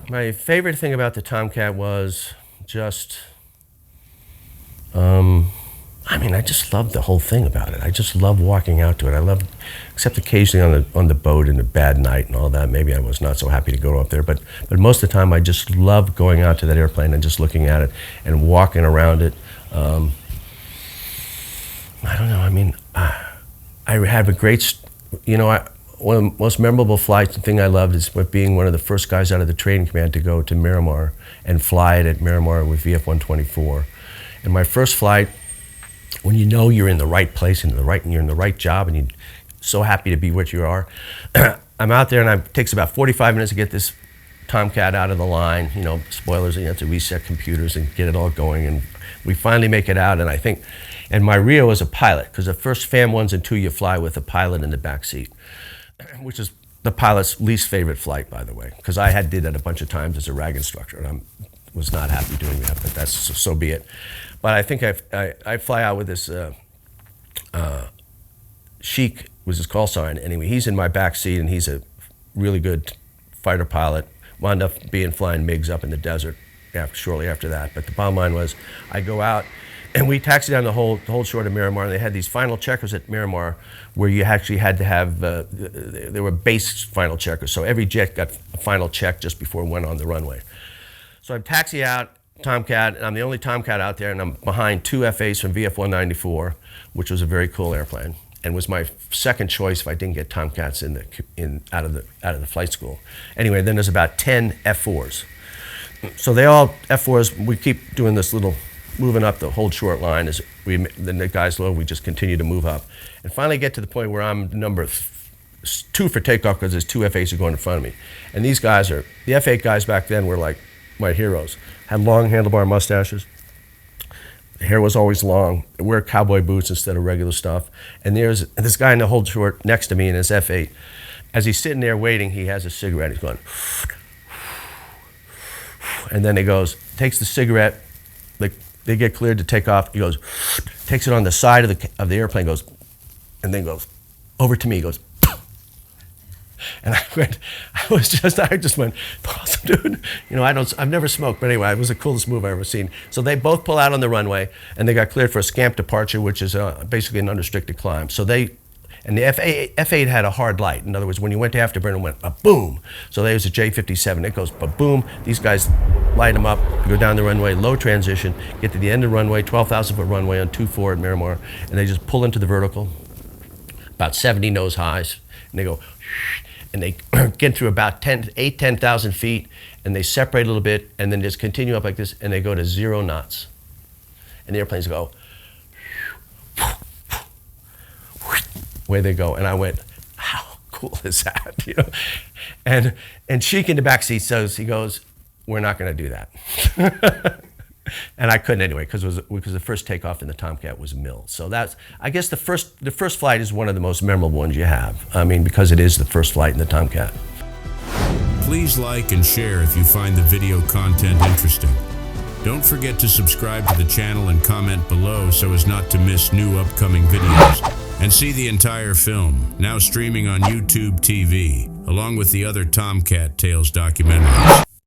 My favorite thing about the Tomcat was just, I just loved the whole thing about it. I just loved walking out to it. I loved, except occasionally on the boat in a bad night and all that. Maybe I was not so happy to go up there, but most of the time I just loved going out to that airplane and just looking at it and walking around it. I don't know. I mean, I had a great, one of the most memorable flights, the thing I loved is being one of the first guys out of the training command to go to Miramar and fly it at Miramar with VF-124. And my first flight, when you know you're in the right place and you're in the right job and you're so happy to be what you are, I'm out there and it takes about 45 minutes to get this Tomcat out of the line, spoilers, and you have to reset computers and get it all going. And we finally make it out, and my Rio is a pilot, because the first FAM 1s and 2 you fly with a pilot in the back seat, which is the pilot's least favorite flight, by the way, because I did that a bunch of times as a RAG instructor, and I was not happy doing that, but that's so be it. But I think I fly out with this Sheik was his call sign. Anyway, he's in my back seat, and he's a really good fighter pilot. Wound up flying MiGs up in the desert shortly after that. But the bottom line was, I go out, and we taxi down the whole shore to Miramar, and they had these final checkers at Miramar where you actually had to have, there were base final checkers, so every jet got a final check just before it went on the runway. So I taxi out, Tomcat, and I'm the only Tomcat out there, and I'm behind 2 FAs from VF-194, which was a very cool airplane, and was my second choice if I didn't get Tomcats out of the flight school. Anyway, then there's about 10 F4s. So they all, F4s, we keep doing this little, moving up the whole short line as then the guys low, we just continue to move up. And finally get to the point where I'm number 2 for takeoff because there's 2 FAs are going in front of me. And these guys the F8 guys back then were like my heroes. Had long handlebar mustaches. The hair was always long. They wear cowboy boots instead of regular stuff. And there's this guy in the whole short next to me in his F8. As he's sitting there waiting, he has a cigarette. He's going, and then he goes, takes the cigarette. They get cleared to take off. He goes, takes it on the side of the airplane, goes, and then goes over to me. Goes, and I just went, awesome, dude. I've never smoked, but anyway, it was the coolest move I've ever seen. So they both pull out on the runway, and they got cleared for a scamp departure, which is basically an unrestricted climb. So and the F8 had a hard light. In other words, when you went to afterburn, it went a boom. So there's a J57. It goes ba-boom. These guys light them up, go down the runway, low transition, get to the end of the runway, 12,000-foot runway on 2-4 at Miramar, and they just pull into the vertical, about 70 nose highs, and they go, and they get through about 10,000 feet, and they separate a little bit, and then just continue up like this, and they go to 0 knots. And the airplanes go, away they go. And I went, how cool is that? And Sheik in the back seat says, he goes, we're not going to do that. And I couldn't anyway, because the first takeoff in the Tomcat was Mill. So that's, I guess the first flight is one of the most memorable ones you have. I mean, because it is the first flight in the Tomcat. Please like and share if you find the video content interesting. Don't forget to subscribe to the channel and comment below so as not to miss new upcoming videos. And see the entire film, now streaming on YouTube TV, along with the other Tomcat Tales documentaries.